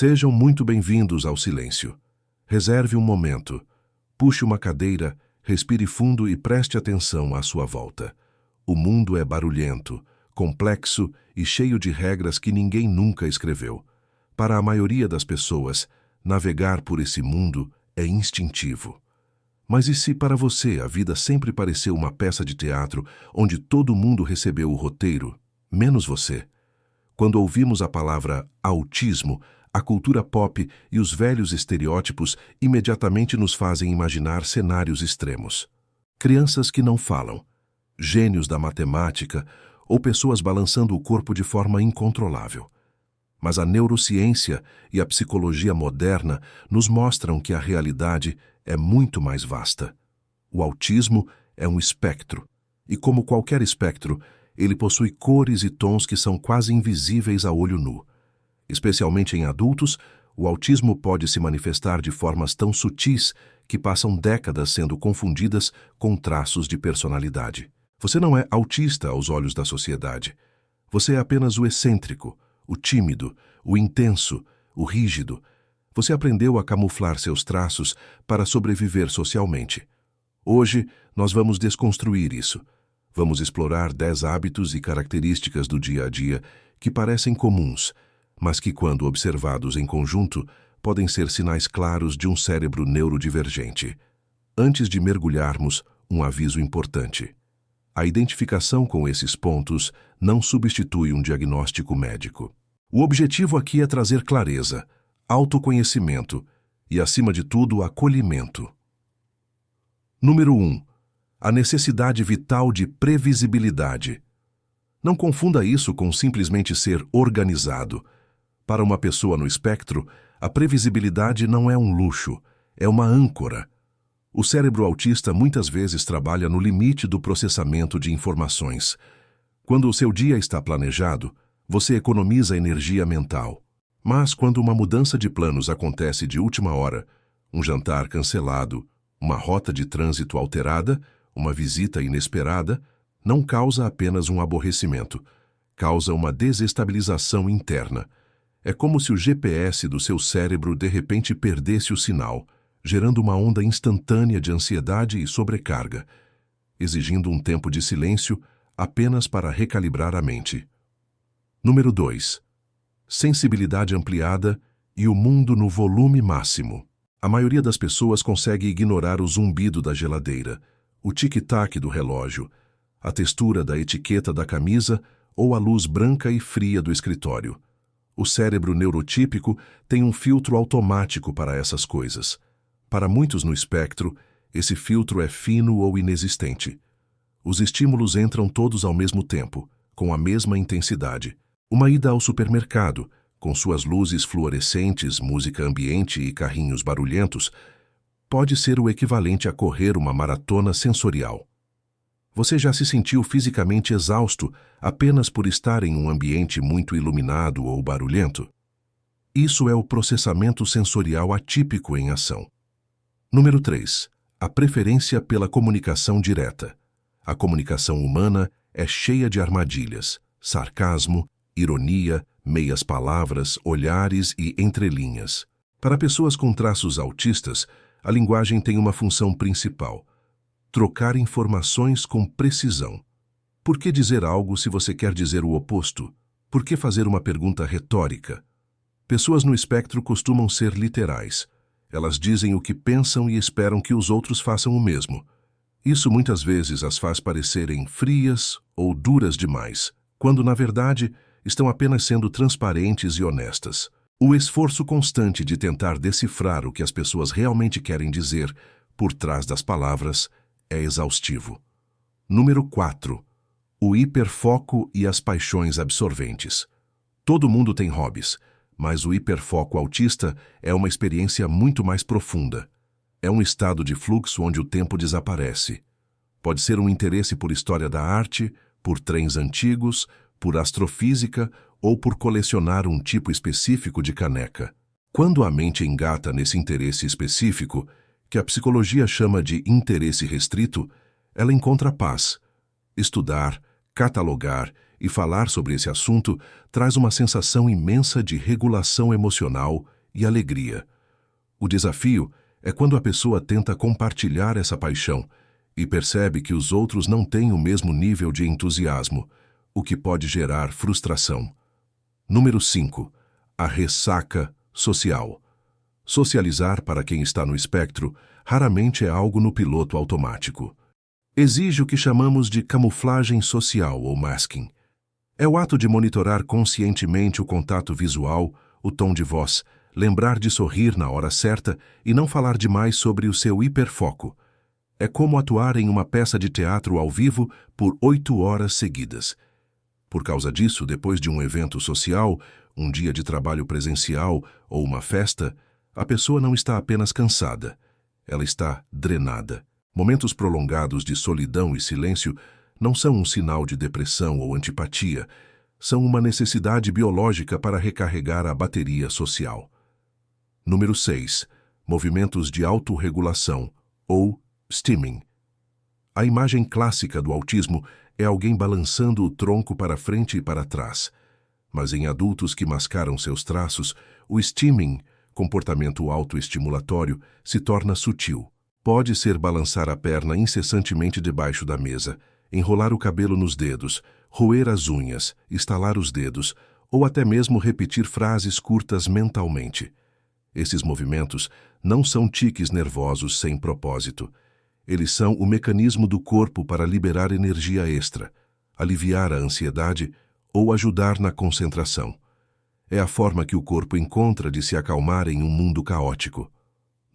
Sejam muito bem-vindos ao silêncio. Reserve um momento. Puxe uma cadeira, respire fundo e preste atenção à sua volta. O mundo é barulhento, complexo e cheio de regras que ninguém nunca escreveu. Para a maioria das pessoas, navegar por esse mundo é instintivo. Mas e se para você a vida sempre pareceu uma peça de teatro onde todo mundo recebeu o roteiro, menos você? Quando ouvimos a palavra autismo, a cultura pop e os velhos estereótipos imediatamente nos fazem imaginar cenários extremos. Crianças que não falam, gênios da matemática ou pessoas balançando o corpo de forma incontrolável. Mas a neurociência e a psicologia moderna nos mostram que a realidade é muito mais vasta. O autismo é um espectro, e como qualquer espectro, ele possui cores e tons que são quase invisíveis a olho nu. Especialmente em adultos, o autismo pode se manifestar de formas tão sutis que passam décadas sendo confundidas com traços de personalidade. Você não é autista aos olhos da sociedade. Você é apenas o excêntrico, o tímido, o intenso, o rígido. Você aprendeu a camuflar seus traços para sobreviver socialmente. Hoje, nós vamos desconstruir isso. Vamos explorar 10 hábitos e características do dia a dia que parecem comuns, mas que, quando observados em conjunto, podem ser sinais claros de um cérebro neurodivergente. Antes de mergulharmos, um aviso importante. A identificação com esses pontos não substitui um diagnóstico médico. O objetivo aqui é trazer clareza, autoconhecimento e, acima de tudo, acolhimento. Número 1. A necessidade vital de previsibilidade. Não confunda isso com simplesmente ser organizado. Para uma pessoa no espectro, a previsibilidade não é um luxo, é uma âncora. O cérebro autista muitas vezes trabalha no limite do processamento de informações. Quando o seu dia está planejado, você economiza energia mental. Mas quando uma mudança de planos acontece de última hora, um jantar cancelado, uma rota de trânsito alterada, uma visita inesperada, não causa apenas um aborrecimento, causa uma desestabilização interna. É como se o GPS do seu cérebro de repente perdesse o sinal, gerando uma onda instantânea de ansiedade e sobrecarga, exigindo um tempo de silêncio apenas para recalibrar a mente. Número 2. Sensibilidade ampliada e o mundo no volume máximo. A maioria das pessoas consegue ignorar o zumbido da geladeira, o tic-tac do relógio, a textura da etiqueta da camisa ou a luz branca e fria do escritório. O cérebro neurotípico tem um filtro automático para essas coisas. Para muitos no espectro, esse filtro é fino ou inexistente. Os estímulos entram todos ao mesmo tempo, com a mesma intensidade. Uma ida ao supermercado, com suas luzes fluorescentes, música ambiente e carrinhos barulhentos, pode ser o equivalente a correr uma maratona sensorial. Você já se sentiu fisicamente exausto apenas por estar em um ambiente muito iluminado ou barulhento? Isso é o processamento sensorial atípico em ação. Número 3. A preferência pela comunicação direta. A comunicação humana é cheia de armadilhas, sarcasmo, ironia, meias palavras, olhares e entrelinhas. Para pessoas com traços autistas, a linguagem tem uma função principal: trocar informações com precisão. Por que dizer algo se você quer dizer o oposto? Por que fazer uma pergunta retórica? Pessoas no espectro costumam ser literais. Elas dizem o que pensam e esperam que os outros façam o mesmo. Isso muitas vezes as faz parecerem frias ou duras demais, quando, na verdade, estão apenas sendo transparentes e honestas. O esforço constante de tentar decifrar o que as pessoas realmente querem dizer por trás das palavras é exaustivo. Número 4. O hiperfoco e as paixões absorventes. Todo mundo tem hobbies, mas o hiperfoco autista é uma experiência muito mais profunda. É um estado de fluxo onde o tempo desaparece. Pode ser um interesse por história da arte, por trens antigos, por astrofísica ou por colecionar um tipo específico de caneca. Quando a mente engata nesse interesse específico, que a psicologia chama de interesse restrito, ela encontra paz. Estudar, catalogar, e falar sobre esse assunto traz uma sensação imensa de regulação emocional e alegria. O desafio é quando a pessoa tenta compartilhar essa paixão e percebe que os outros não têm o mesmo nível de entusiasmo, o que pode gerar frustração. Número 5. A ressaca social. Socializar para quem está no espectro raramente é algo no piloto automático. Exige o que chamamos de camuflagem social ou masking. É o ato de monitorar conscientemente o contato visual, o tom de voz, lembrar de sorrir na hora certa e não falar demais sobre o seu hiperfoco. É como atuar em uma peça de teatro ao vivo por 8 horas seguidas. Por causa disso, depois de um evento social, um dia de trabalho presencial ou uma festa, a pessoa não está apenas cansada, ela está drenada. Momentos prolongados de solidão e silêncio não são um sinal de depressão ou antipatia, são uma necessidade biológica para recarregar a bateria social. Número 6. Movimentos de autorregulação, ou stimming. A imagem clássica do autismo é alguém balançando o tronco para frente e para trás. Mas em adultos que mascaram seus traços, o stimming, comportamento autoestimulatório, se torna sutil. Pode ser balançar a perna incessantemente debaixo da mesa, enrolar o cabelo nos dedos, roer as unhas, estalar os dedos, ou até mesmo repetir frases curtas mentalmente. Esses movimentos não são tiques nervosos sem propósito. Eles são o mecanismo do corpo para liberar energia extra, aliviar a ansiedade ou ajudar na concentração. É a forma que o corpo encontra de se acalmar em um mundo caótico.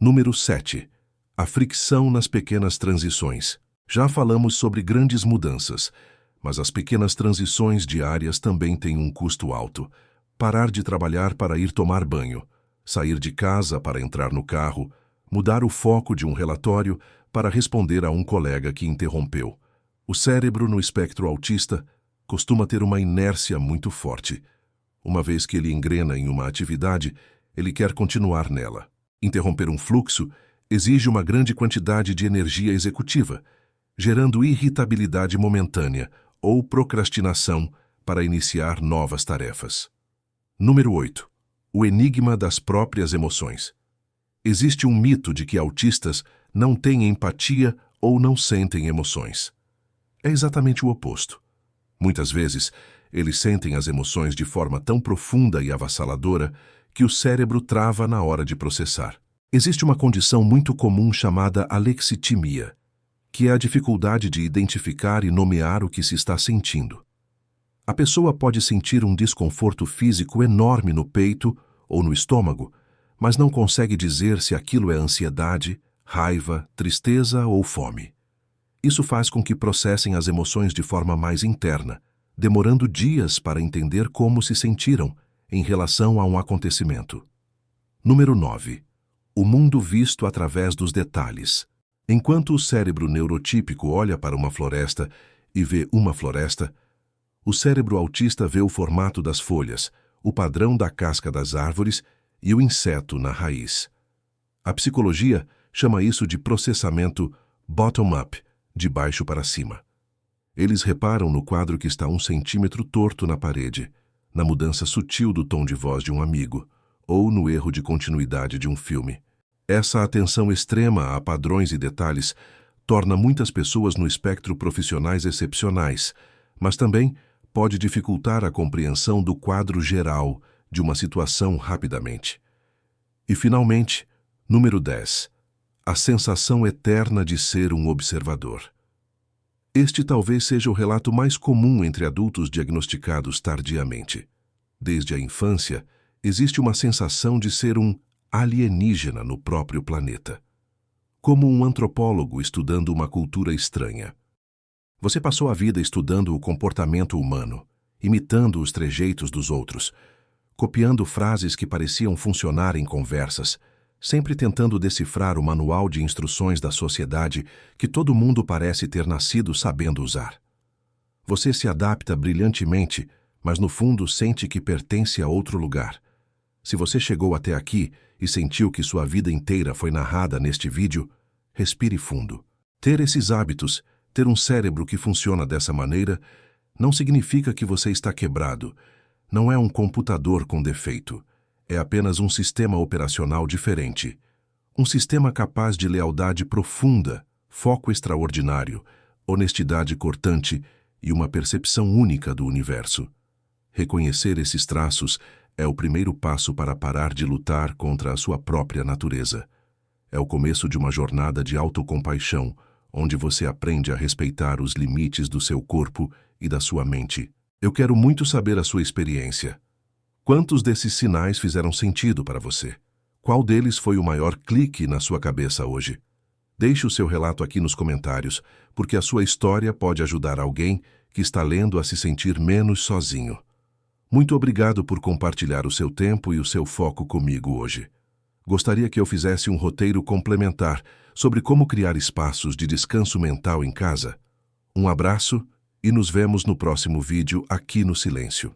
Número 7. A fricção nas pequenas transições. Já falamos sobre grandes mudanças, mas as pequenas transições diárias também têm um custo alto. Parar de trabalhar para ir tomar banho, sair de casa para entrar no carro, mudar o foco de um relatório para responder a um colega que interrompeu. O cérebro no espectro autista costuma ter uma inércia muito forte. Uma vez que ele engrena em uma atividade, ele quer continuar nela. Interromper um fluxo exige uma grande quantidade de energia executiva, gerando irritabilidade momentânea ou procrastinação para iniciar novas tarefas. Número 8. O enigma das próprias emoções. Existe um mito de que autistas não têm empatia ou não sentem emoções. É exatamente o oposto. Muitas vezes, eles sentem as emoções de forma tão profunda e avassaladora que o cérebro trava na hora de processar. Existe uma condição muito comum chamada alexitimia, que é a dificuldade de identificar e nomear o que se está sentindo. A pessoa pode sentir um desconforto físico enorme no peito ou no estômago, mas não consegue dizer se aquilo é ansiedade, raiva, tristeza ou fome. Isso faz com que processem as emoções de forma mais interna, demorando dias para entender como se sentiram em relação a um acontecimento. Número 9. O mundo visto através dos detalhes. Enquanto o cérebro neurotípico olha para uma floresta e vê uma floresta, o cérebro autista vê o formato das folhas, o padrão da casca das árvores e o inseto na raiz. A psicologia chama isso de processamento bottom-up, de baixo para cima. Eles reparam no quadro que está 1 centímetro torto na parede, na mudança sutil do tom de voz de um amigo, ou no erro de continuidade de um filme. Essa atenção extrema a padrões e detalhes torna muitas pessoas no espectro profissionais excepcionais, mas também pode dificultar a compreensão do quadro geral de uma situação rapidamente. E, finalmente, número 10. A sensação eterna de ser um observador. Este talvez seja o relato mais comum entre adultos diagnosticados tardiamente. Desde a infância, existe uma sensação de ser um alienígena no próprio planeta. Como um antropólogo estudando uma cultura estranha. Você passou a vida estudando o comportamento humano, imitando os trejeitos dos outros, copiando frases que pareciam funcionar em conversas, sempre tentando decifrar o manual de instruções da sociedade que todo mundo parece ter nascido sabendo usar. Você se adapta brilhantemente, mas no fundo sente que pertence a outro lugar. Se você chegou até aqui e sentiu que sua vida inteira foi narrada neste vídeo, respire fundo. Ter esses hábitos, ter um cérebro que funciona dessa maneira, Não significa que você está quebrado. Não é um computador com defeito. É apenas um sistema operacional diferente. Um sistema capaz de lealdade profunda, foco extraordinário, honestidade cortante e uma percepção única do universo. Reconhecer esses traços é o primeiro passo para parar de lutar contra a sua própria natureza. É o começo de uma jornada de autocompaixão, onde você aprende a respeitar os limites do seu corpo e da sua mente. Eu quero muito saber a sua experiência. Quantos desses sinais fizeram sentido para você? Qual deles foi o maior clique na sua cabeça hoje? Deixe o seu relato aqui nos comentários, porque a sua história pode ajudar alguém que está lendo a se sentir menos sozinho. Muito obrigado por compartilhar o seu tempo e o seu foco comigo hoje. Gostaria que eu fizesse um roteiro complementar sobre como criar espaços de descanso mental em casa. Um abraço e nos vemos no próximo vídeo aqui no Silêncio.